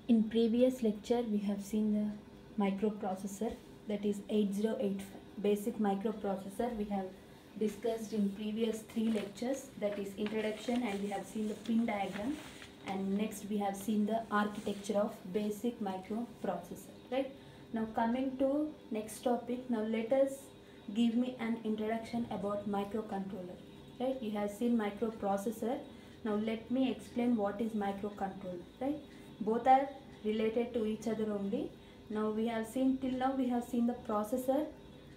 In previous lecture we have seen the microprocessor, that is 8085 basic microprocessor. We have discussed in previous 3 lectures, that is introduction, and we have seen the pin diagram, and next we have seen the architecture of basic microprocessor, right? Now coming to next topic, now let us give me an introduction about microcontroller, right? You have seen microprocessor. Now let me explain what is microcontroller, right? Both are related to each other only. Now we have seen, till now we have seen the processor.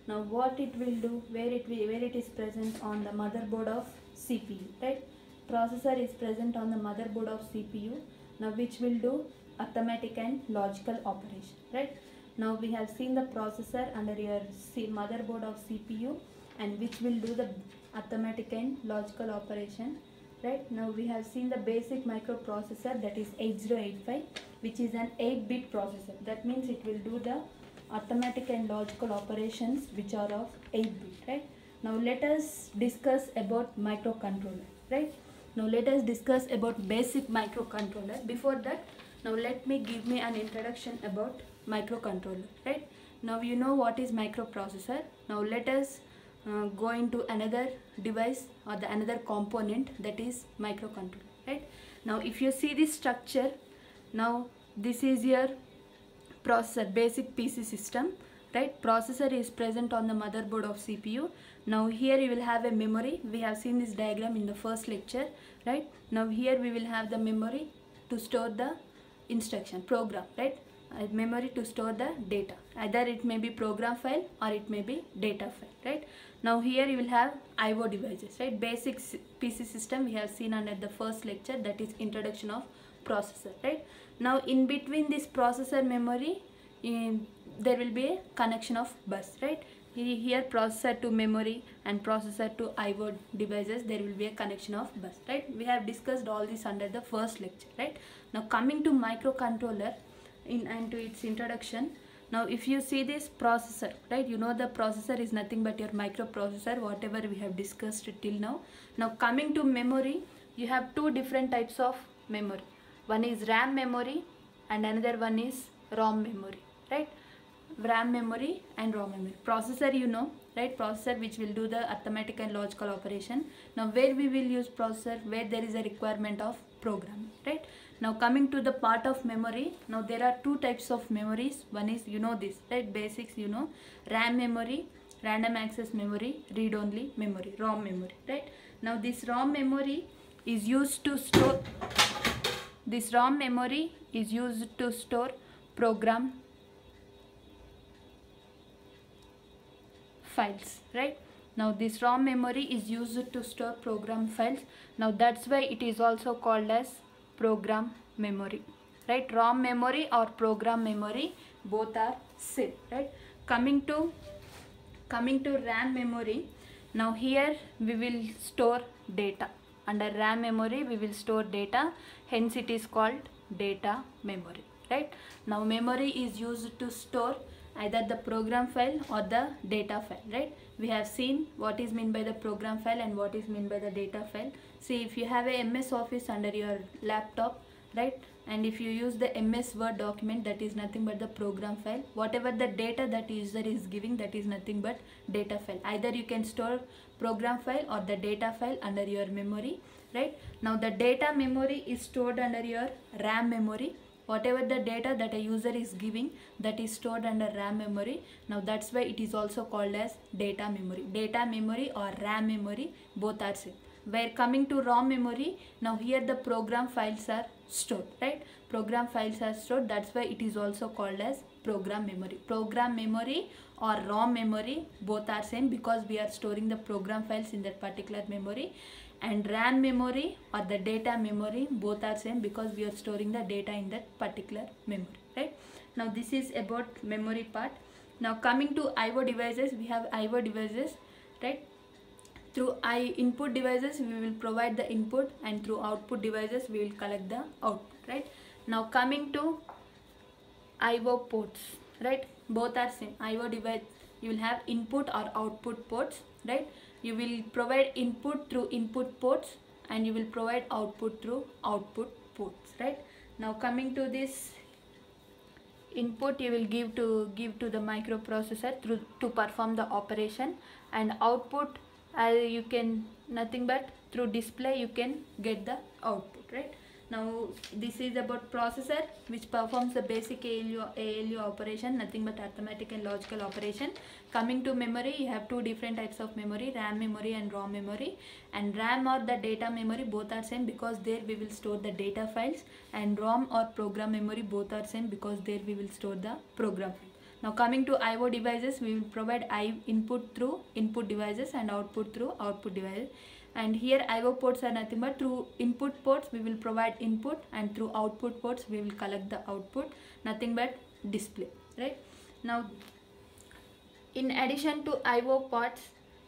Now what it will do, where it is present on the motherboard of CPU, right? Processor is present on the motherboard of CPU, now which will do arithmetic and logical operation, right? Now we have seen the processor under your motherboard of CPU, and which will do the arithmetic and logical operation, right? Now we have seen the basic microprocessor, that is 8085, which is an 8-bit processor. That means it will do the arithmetic and logical operations which are of 8-bit, right? Now let us discuss about microcontroller, right? Now let us discuss about basic microcontroller. Before that, now let me give me an introduction about microcontroller, right? Now you know what is microprocessor. Now let us go into another device or the another component, that is microcontroller, right? Now if you see this structure, now this is your processor, basic PC system, right? Processor is present on the motherboard of CPU. Now here you will have a memory. We have seen this diagram in the first lecture, right? Now here we will have the memory to store the instruction program, right? Memory to store the data, either it may be program file or it may be data file, right? Now here you will have IO devices, right? Basic PC system we have seen under the first lecture, that is introduction of processor, right? Now in between this processor memory, there will be a connection of bus, right? Here processor to memory and processor to IO devices, there will be a connection of bus, right? We have discussed all this under the first lecture, right? Now coming to microcontroller and to its introduction. Now if you see this processor, right, you know the processor is nothing but your microprocessor, whatever we have discussed till now. Now coming to memory, you have two different types of memory. One is RAM memory and another one is ROM memory, right? RAM memory and ROM memory. Processor, you know, right? Processor which will do the arithmetic and logical operation. Now where we will use processor, where there is a requirement of programming, right? Now coming to the part of memory, now there are two types of memories. One is, you know this, right? Basics, you know, RAM memory, random access memory, read only memory, ROM memory, right? Now this ROM memory is used to store, this ROM memory is used to store program files, right? Now this ROM memory is used to store program files. Now that's why it is also called as program memory, right? ROM memory or program memory, both are same, right? Coming to RAM memory, now here we will store data. Under RAM memory we will store data, hence it is called data memory, right? Now memory is used to store either the program file or the data file, right? We have seen what is meant by the program file and what is meant by the data file. See, if you have a MS Office under your laptop, right, and if you use the MS Word document, that is nothing but the program file. Whatever the data that user is giving, that is nothing but data file. Either you can store program file or the data file under your memory, right? Now the data memory is stored under your RAM memory. Whatever the data that a user is giving, that is stored under RAM memory. Now that's why it is also called as data memory. Data memory or RAM memory, both are same. Where coming to ROM memory, now here the program files are stored, right? Program files are stored, that's why it is also called as program memory. Program memory or ROM memory, both are same because we are storing the program files in that particular memory. And RAM memory or the data memory, both are same because we are storing the data in that particular memory, right? Now this is about memory part. Now coming to IO devices, we have IO devices, right? Through input devices we will provide the input, and through output devices we will collect the output, right? Now coming to IO ports, right? Both are same. IO device, you will have input or output ports, right? You will provide input through input ports and you will provide output through output ports, right? Now coming to this input you will give to the microprocessor through to perform the operation, and output you can nothing but through display you can get the output, right? Now this is about processor which performs the basic ALU operation, nothing but arithmetic and logical operation. Coming to memory, you have two different types of memory, RAM memory and ROM memory. And RAM or the data memory, both are same because there we will store the data files, and ROM or program memory, both are same because there we will store the program file. Now coming to IO devices, we will provide input through input devices and output through output devices. And here IO ports are nothing but through input ports we will provide input, and through output ports we will collect the output, nothing but display, right? Now in addition to IO ports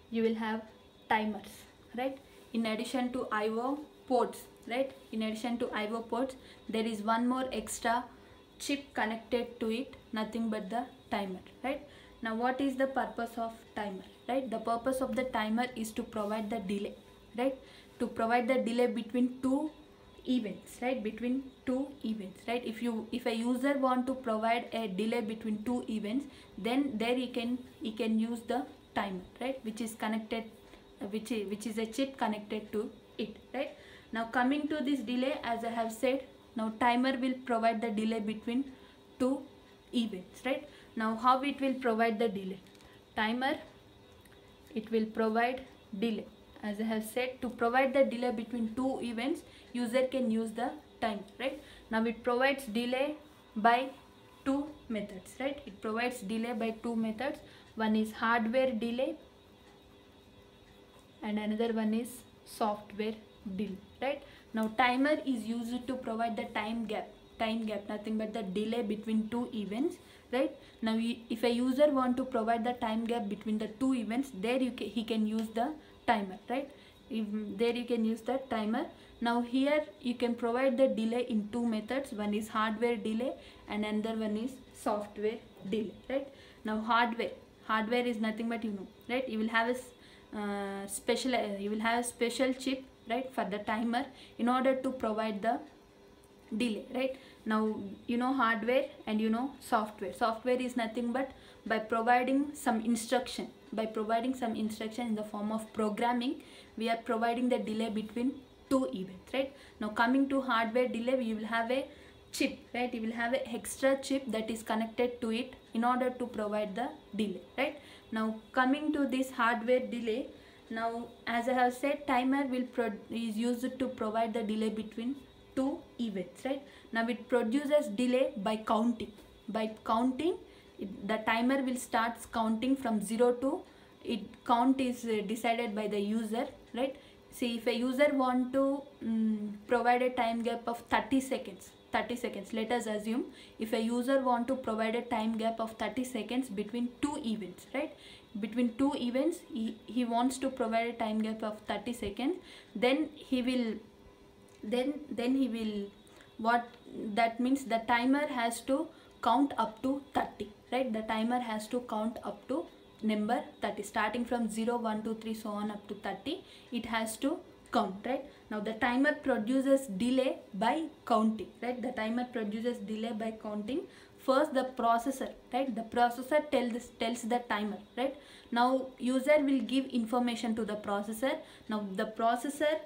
you will have timers, right? In addition to IO ports, right? In addition to IO ports there is one more extra chip connected to it, nothing but the timer, right? Now what is the purpose of timer, right? The purpose of the timer is to provide the delay, right? To provide the delay between two events, right? Between two events, right? If a user want to provide a delay between two events, then there he can use the timer, right? Which is connected, which is a chip connected to it, right? Now coming to this delay, as I have said, now timer will provide the delay between two events, right? Now how it will provide the delay? Timer, it will provide delay. As I have said, to provide the delay between two events, user can use the timer, right? Now it provides delay by two methods, right? It provides delay by two methods. One is hardware delay and another one is software delay, right? Now timer is used to provide the time gap, nothing but the delay between two events, right? Now if a user want to provide the time gap between the two events, there he can use the timer, right? There you can use the timer. Now here you can provide the delay in two methods. One is hardware delay and another one is software delay, right? Now hardware is nothing but, right? You will have a special chip, right, for the timer in order to provide the delay, right? Now hardware and software is nothing but by providing some instruction in the form of programming, we are providing the delay between two events, right? Now coming to hardware delay, we will have a chip, right? You will have an extra chip that is connected to it in order to provide the delay, right? Now coming to this hardware delay, now as I have said, timer is used to provide the delay between two events, right? Now it produces delay by counting. The timer will start counting from 0 to count is decided by the user, right? See, if a user want to provide a time gap of 30 seconds, let us assume if a user want to provide a time gap of 30 seconds between two events, right? Between two events he wants to provide a time gap of 30 seconds, then he will what that means, the timer has to count up to 30, right? The timer has to count up to number 30, starting from 0, 1, 2, 3, so on up to 30. It has to count, right? Now the timer produces delay by counting, right? The timer produces delay by counting. First the processor, right? The processor tells the timer, right? Now user will give information to the processor. Now the processor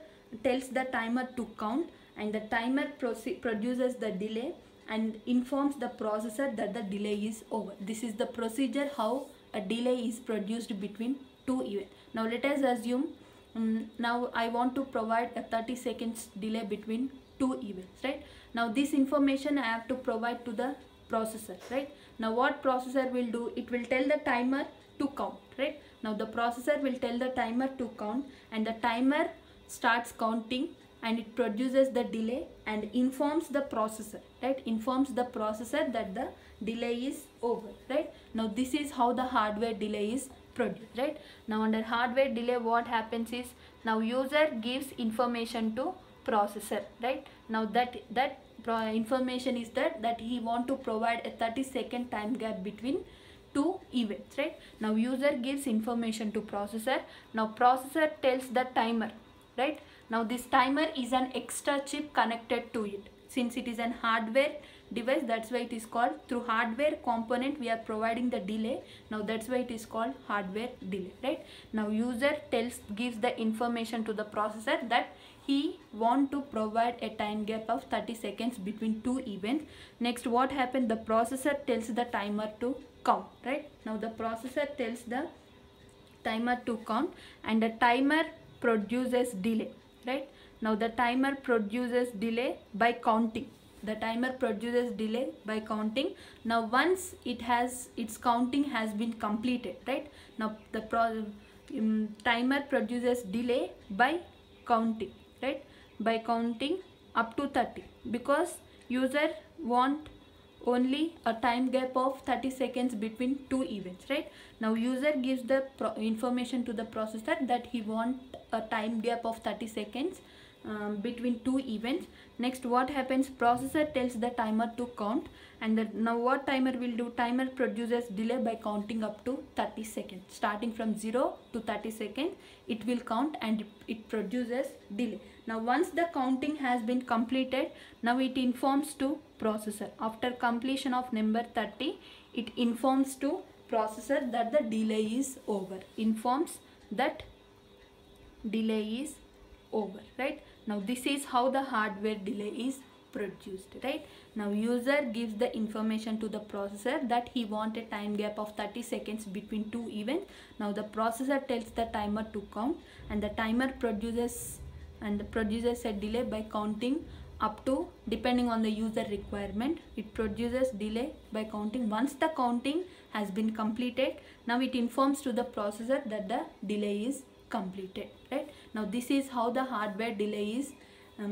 tells the timer to count, and the timer produces the delay and informs the processor that the delay is over. This is the procedure how a delay is produced between two events. Now let us assume now I want to provide a 30 seconds delay between two events, right? Now this information I have to provide to the processor, right? Now what processor will do, it will tell the timer to count, right? Now the processor will tell the timer to count, and the timer starts counting and it produces the delay and informs the processor, right? Informs the processor that the delay is over, right? Now this is how the hardware delay is produced, right? Now under hardware delay what happens is, now user gives information to processor, right? Now that information is that he want to provide a 30-second time gap between two events, right? Now user gives information to processor. Now processor tells the timer, right? Now this timer is an extra chip connected to it. since it is an hardware device, that's why it is called, through hardware component we are providing the delay. Now that's why it is called hardware delay, right? Now user gives the information to the processor that he want to provide a time gap of 30 seconds between two events. Next, what happened? The processor tells the timer to count, right? Now the processor tells the timer to count, and the timer produces delay, right? Now the timer produces delay by counting. The timer produces delay by counting. Now once its counting has been completed, right? Now the timer produces delay by counting, right? By counting up to 30, because user want only a time gap of 30 seconds between two events, right? Now user gives the information to the processor that he want a time gap of 30 seconds between two events. Next, what happens? Processor tells the timer to count, and now what timer will do? Timer produces delay by counting up to 30 seconds. Starting from 0 to 30 seconds, it will count and it produces delay. Now once the counting has been completed, now it informs to processor. After completion of number 30, it informs to processor that the delay is over. Informs that delay is over, right? Now this is how the hardware delay is produced, right? Now user gives the information to the processor that he want a time gap of 30 seconds between two events. Now the processor tells the timer to count, and the timer produces a delay by counting up to, depending on the user requirement, it produces delay by counting. Once the counting has been completed, now it informs to the processor that the delay is completed, right? Now this is how the hardware delay is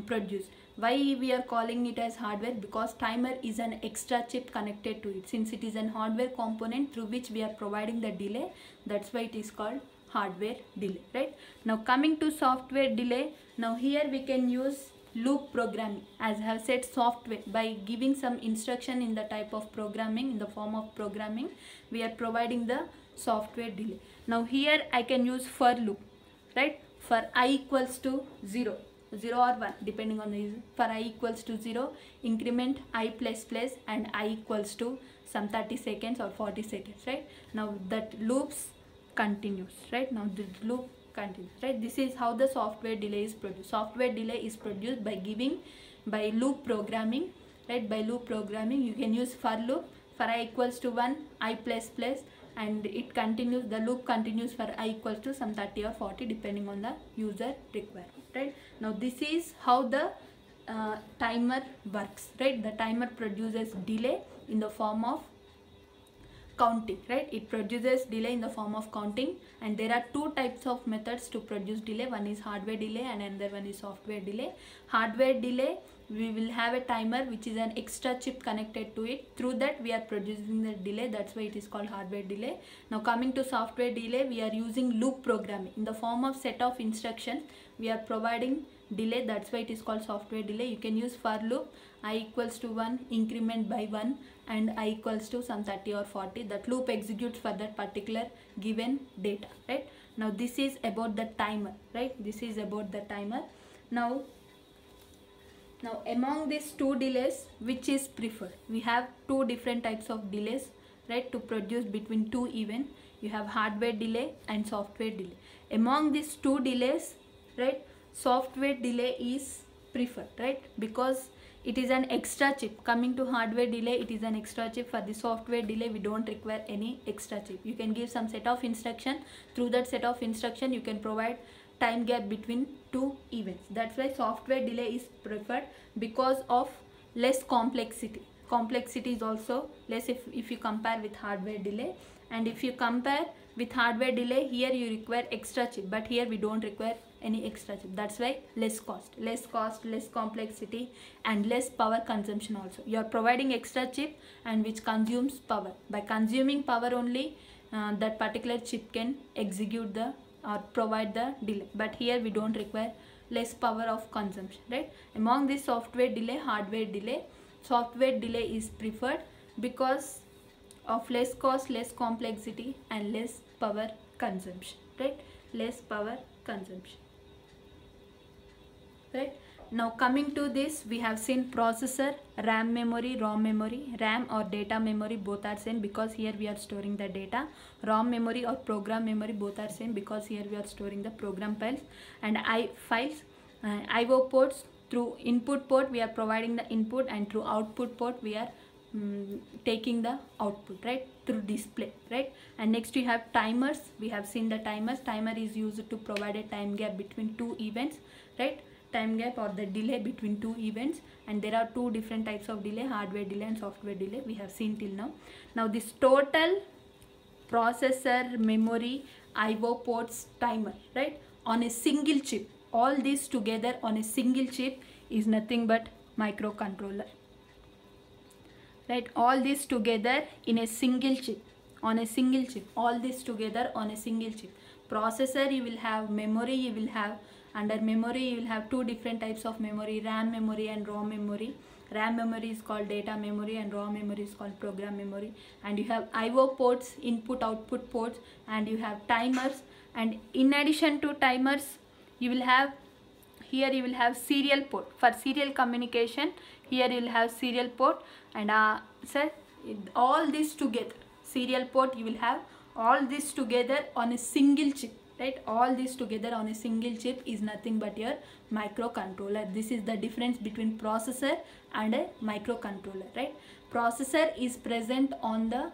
produced. Why we are calling it as hardware? Because timer is an extra chip connected to it. Since it is an hardware component through which we are providing the delay, that's why it is called hardware delay, right? Now coming to software delay, now here we can use loop programming. As I have said, software, by giving some instruction in the type of programming, in the form of programming, we are providing the software delay. Now here I can use for loop, right? For I equals to 0 or 1, depending on the user. For I equals to 0, increment I plus plus and I equals to some 30 seconds or 40 seconds, right? Now that loops continues, right? Now the loop continues, right? This is how the software delay is produced. Software delay is produced by loop programming, right? By loop programming, you can use for loop. For I equals to 1, I plus plus, and it continues, the loop continues for I equals to some 30 or 40, depending on the user requirement, right? Now this is how the timer works, right? The timer produces delay in the form of counting, right? It produces delay in the form of counting, and there are two types of methods to produce delay. One is hardware delay and another one is software delay. Hardware delay, we will have a timer which is an extra chip connected to it. Through that we are producing the delay, that's why it is called hardware delay. Now coming to software delay, we are using loop programming. In the form of set of instructions, we are providing delay, that's why it is called software delay. You can use for loop, I equals to 1, increment by 1, and I equals to some 30 or 40. That loop executes for that particular given data, right? Now this is about the timer, right? This is about the timer. Now among these two delays, which is preferred? We have two different types of delays, right, to produce between two events. You have hardware delay and software delay. Among these two delays, right, software delay is preferred, right, because it is an extra chip. Coming to hardware delay, it is an extra chip. For the software delay, we don't require any extra chip. You can give some set of instruction. Through that set of instruction, you can provide time gap between two events. That's why software delay is preferred, because of less complexity. Complexity is also less if you compare with hardware delay. And if you compare with hardware delay, here you require extra chip, but here we don't require any extra chip. That's why less cost, less complexity, and less power consumption also. You are providing extra chip and which consumes power. By consuming power only, that particular chip can execute the or provide the delay, but here we don't require less power of consumption, right? Among this software delay, hardware delay, software delay is preferred because of less cost, less complexity, and less power consumption, right? Less power consumption, right? Now coming to this, we have seen processor, RAM memory, ROM memory. RAM or data memory both are same because here we are storing the data. ROM memory or program memory both are same because here we are storing the program files. And IO ports, through input port we are providing the input, and through output port we are taking the output, right, through display, right. And next we have timers. We have seen the timers. Timer is used to provide a time gap between two events, right, time gap or the delay between two events. And there are two different types of delay, hardware delay and software delay, we have seen till now. Now this total processor, memory, IO ports, timer, right, on a single chip, all this together on a single chip is nothing but microcontroller, right. All this together in a single chip, on a single chip, all this together on a single chip. Processor you will have, memory you will have. Under memory you will have two different types of memory, RAM memory and ROM memory. RAM memory is called data memory and ROM memory is called program memory. And you have IO ports, input output ports, and you have timers. And in addition to timers, you will have, here you will have serial port for serial communication. Here you will have serial port, and all this together, serial port you will have, all this together on a single chip, right. All this together on a single chip is nothing but your microcontroller. This is the difference between processor and a microcontroller, right. Processor is present on the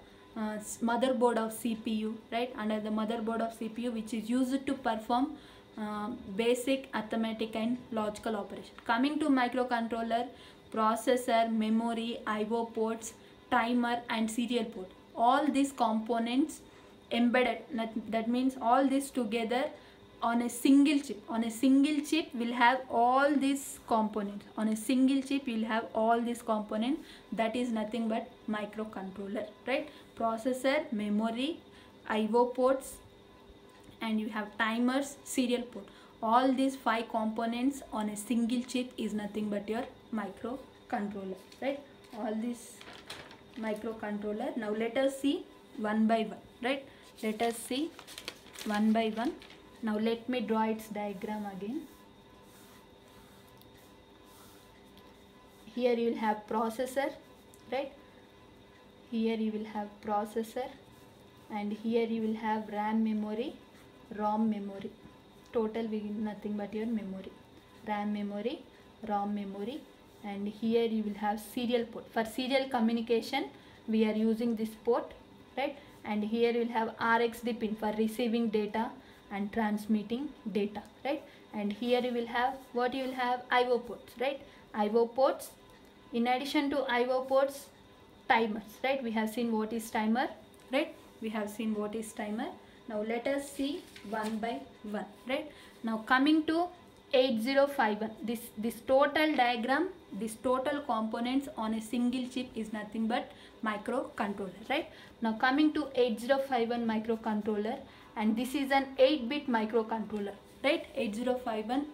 motherboard of CPU, right, under the motherboard of CPU, which is used to perform basic arithmetic and logical operation. Coming to microcontroller, processor, memory, IO ports, timer and serial port, all these components embedded, that means all this together on a single chip. On a single chip will have all these components. On a single chip will have all these components. That is nothing but microcontroller, right. Processor, memory, IO ports, and you have timers, serial port. All these 5 components on a single chip is nothing but your microcontroller, right. All this microcontroller. Now let us see one by one, right. Let us see one by one. Now let me draw its diagram again. Here you will have processor, right. Here you will have processor, and here you will have RAM memory, ROM memory. Total will be nothing but your memory, RAM memory, ROM memory. And here you will have serial port. For serial communication we are using this port, right. And here you will have RxD pin for receiving data and transmitting data, right. And here you will have, what you will have, IO ports, right. IO ports. In addition to IO ports, timers, right. We have seen what is timer, right. We have seen what is timer. Now let us see one by one, right. Now coming to 8051, this total diagram, this total components on a single chip is nothing but microcontroller, right. Now coming to 8051 microcontroller, and this is an 8-bit microcontroller, right. 8051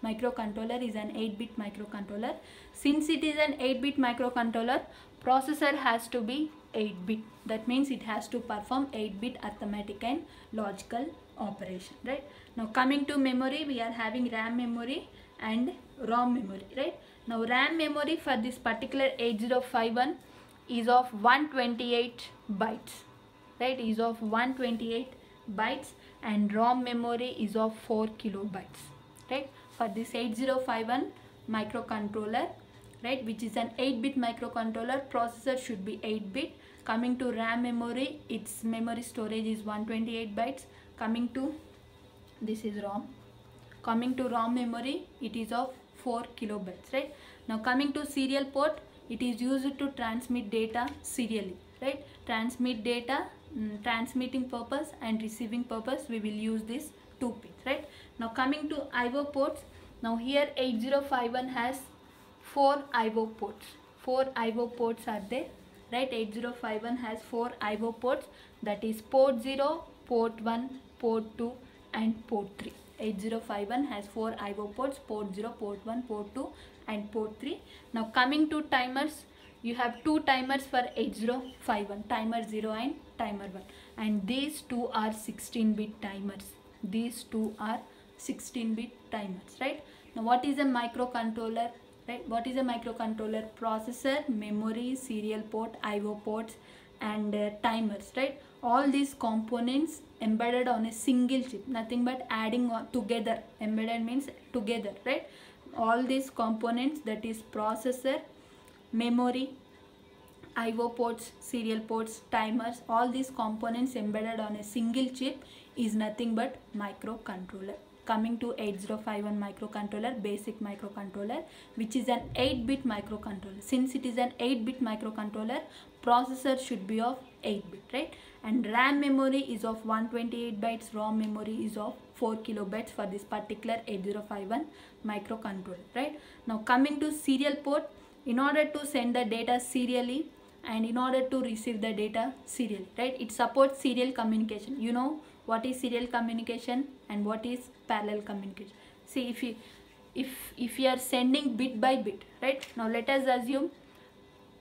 microcontroller is an 8-bit microcontroller. Since it is an 8-bit microcontroller, processor has to be 8-bit. That means it has to perform 8-bit arithmetic and logical operation, right. Now coming to memory, we are having RAM memory and ROM memory, right. Now RAM memory for this particular 8051 is of 128 bytes, right, is of 128 bytes, and ROM memory is of 4 kilobytes, right. For this 8051 microcontroller, right, which is an 8-bit microcontroller, processor should be 8-bit. Coming to RAM memory, its memory storage is 128 bytes. Coming to, this is ROM. Coming to ROM memory, it is of 4 kilobytes, right. Now coming to serial port, it is used to transmit data serially, right. Transmit data, transmitting purpose and receiving purpose, we will use this 2 pins, right. Now coming to IO ports, now here 8051 has 4 IO ports. 4 IO ports are there, right. 8051 has 4 IO ports, that is port 0, port 1, port 2 and port 3. 8051 has 4 IO ports, port 0, port 1, port 2 and port 3. Now coming to timers, you have 2 timers for 8051, timer 0 and timer 1, and these two are 16-bit timers. These two are 16-bit timers, right. Now what is a microcontroller, right? What is a microcontroller? Processor, memory, serial port, IO ports, and timers, right? All these components embedded on a single chip, nothing but adding on together. Embedded means together, right? All these components, that is processor, memory, IO ports, serial ports, timers, all these components embedded on a single chip is nothing but microcontroller. Coming to 8051 microcontroller, basic microcontroller, which is an 8-bit microcontroller. Since it is an 8-bit microcontroller, processor should be of 8-bit, right? And RAM memory is of 128 bytes, ROM memory is of 4 kilobytes for this particular 8051 microcontroller, right? Now coming to serial port, in order to send the data serially and in order to receive the data serially, right? It supports serial communication. You know what is serial communication and what is parallel communication. See, if you are sending bit by bit, right? Now let us assume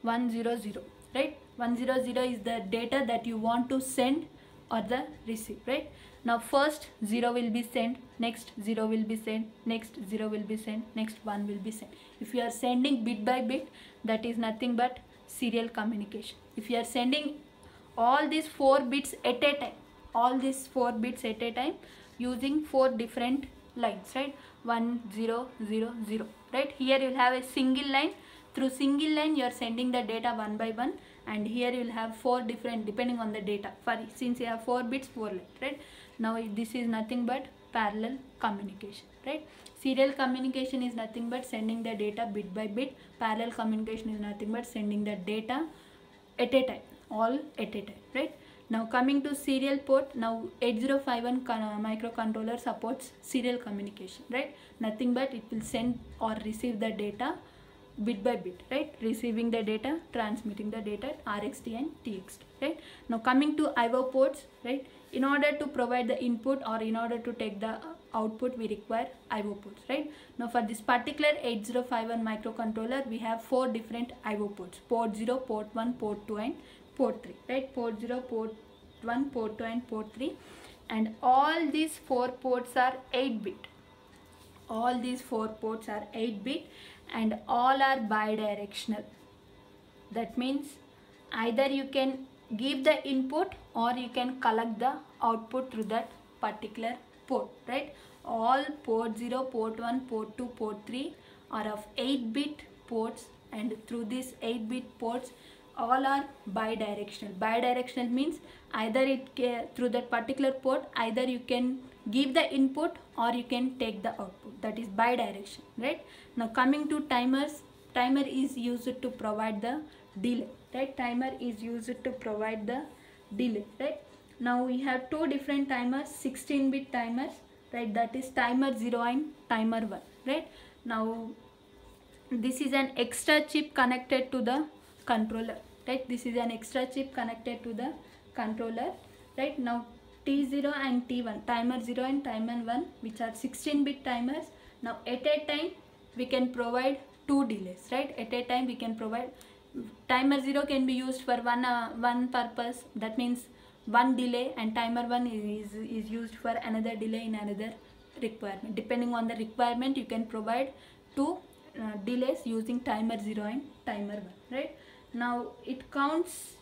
100, right? 100 is the data that you want to send or the receive, right? Now first 0 will be sent, next 0 will be sent, next 0 will be sent, next 1 will be sent. If you are sending bit by bit, that is nothing but serial communication. If you are sending all these 4 bits at a time, all these 4 bits at a time using 4 different lines, right? 1 0 0 0, right? Here you will have a single line. Through single line you are sending the data one by one, and here you will have 4 different, depending on the data. Since you have 4 bits, 4 lines, right? Now this is nothing but parallel communication, right? Serial communication is nothing but sending the data bit by bit. Parallel communication is nothing but sending the data at a time, all at a time, right? Now coming to serial port, now 8051 microcontroller supports serial communication, right? Nothing but it will send or receive the data bit by bit, right? Receiving the data, transmitting the data, RxD and TXT, right? Now coming to IO ports, right? In order to provide the input or in order to take the output, we require IO ports, right? Now for this particular 8051 microcontroller, we have 4 different IO ports: port 0, port 1, port 2 and port 3, right? Port 0, port 1, port 2 and port 3, and all these 4 ports are 8-bit. All these 4 ports are 8-bit and all are bidirectional. That means either you can give the input or you can collect the output through that particular port, right? All port 0, port 1, port 2, port 3 are of 8-bit ports, and through these 8-bit ports all are bidirectional. Bidirectional means either through that particular port, either you can give the input or you can take the output. That is bidirectional, right? Now coming to timers, timer is used to provide the delay, right? Timer is used to provide the delay, right? Now we have 2 different timers, 16-bit timers, right? That is timer 0 and timer 1, right? Now this is an extra chip connected to the controller, right? This is an extra chip connected to the controller, right? Now T0 and T1, timer 0 and timer 1, which are 16-bit timers. Now at a time we can provide 2 delays, right? At a time we can provide, timer 0 can be used for one purpose, that means 1 delay, and timer 1 is used for another delay in another requirement. Depending on the requirement, you can provide 2 delays using timer 0 and timer 1, right? Now it counts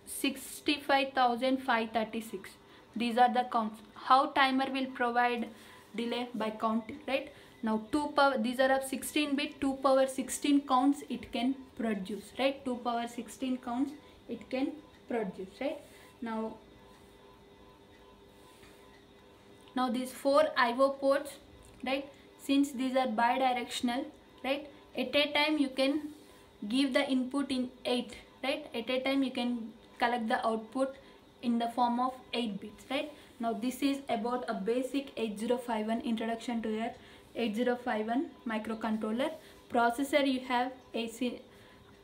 65,536. These are the counts. How timer will provide delay? By counting, right? Now 2 power, these are of 16-bit, 2 power 16 counts it can produce, right? 2 power 16 counts it can produce, right? Now these 4 IO ports, right? Since these are bidirectional, right? At a time you can give the input in 8, right? At a time you can collect the output in the form of 8 bits, right? Now this is about a basic 8051 introduction to your 8051 microcontroller. Processor, you have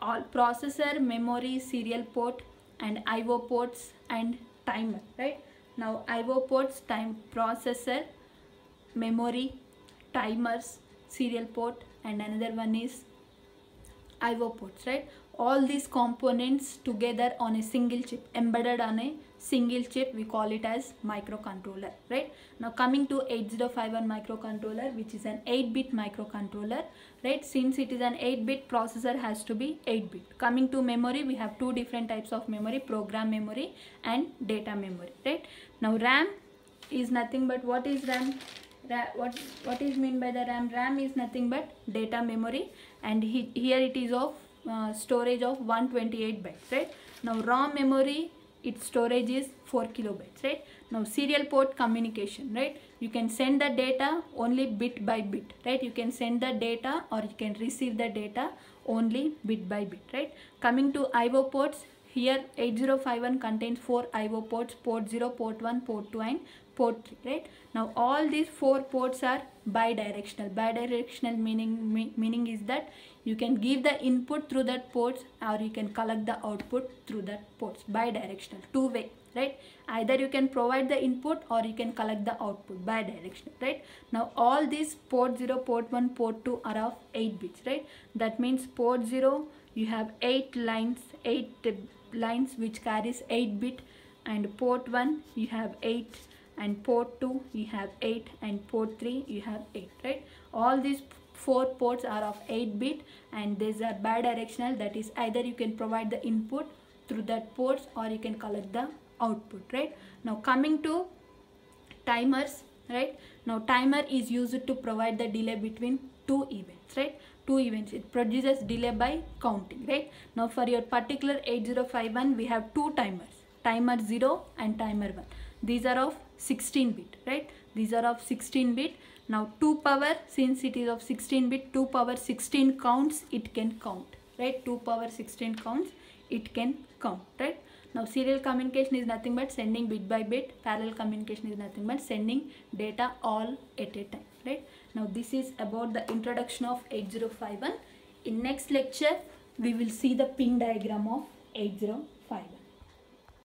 all processor, memory, serial port and IO ports and timer, right? Now IO ports, time, processor, memory, timers, serial port, and another one is IO ports, right? all these components together on a single chip, embedded on a single chip, we call it as microcontroller, right? Now coming to 8051 microcontroller, which is an 8-bit microcontroller, right? Since it is an 8-bit, processor has to be 8-bit. Coming to memory, we have two different types of memory, program memory and data memory, right? Now RAM is nothing but, what is RAM? What is mean by the RAM? RAM is nothing but data memory, and here it is of storage of 128 bytes, right? Now ROM memory, its storage is 4 kilobytes, right? Now serial port communication, right? You can send the data only bit by bit, right? You can send the data or you can receive the data only bit by bit, right? Coming to IO ports, here 8051 contains 4 IO ports, port 0, port 1, port 2 and port 3, right? Now all these 4 ports are bidirectional. Bidirectional meaning is that you can give the input through that ports or you can collect the output through that ports. Bidirectional, two-way, right? Either you can provide the input or you can collect the output. Bidirectional, right? Now all these port 0, port 1, port 2 are of 8 bits, right? That means port 0, you have 8 lines which carries 8 bit, and port 1 you have 8, and port 2 you have 8, and port 3 you have 8, right? All these 4 ports are of 8 bit and these are bidirectional, that is either you can provide the input through that ports or you can collect the output, right? Now coming to timers, right? Now timer is used to provide the delay between two events, right? Two events, it produces delay by counting, right? Now for your particular 8051 we have two timers, timer 0 and timer 1. These are of 16 bit, right? These are of 16 bit. Now 2 power, since it is of 16 bit, 2 power 16 counts, it can count, right? 2 power 16 counts, it can count, right? Now serial communication is nothing but sending bit by bit. Parallel communication is nothing but sending data all at a time, right? Now this is about the introduction of 8051. In next lecture we will see the pin diagram of 8051.